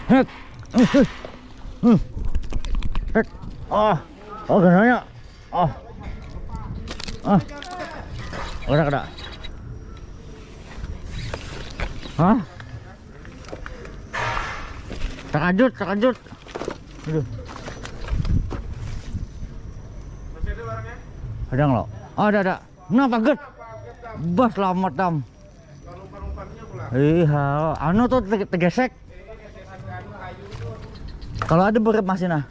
Hek. Hek. Oh gananya. Ada. Hah? Terkajut. Aduh. Masih ada barangnya? Ada nggak lo? Oh, ada. Nah, paget. Bas selamat dam. Kalau umpan-umpannya pula. Iya, anu tuh tegesek. Kalau ada berat masih nah.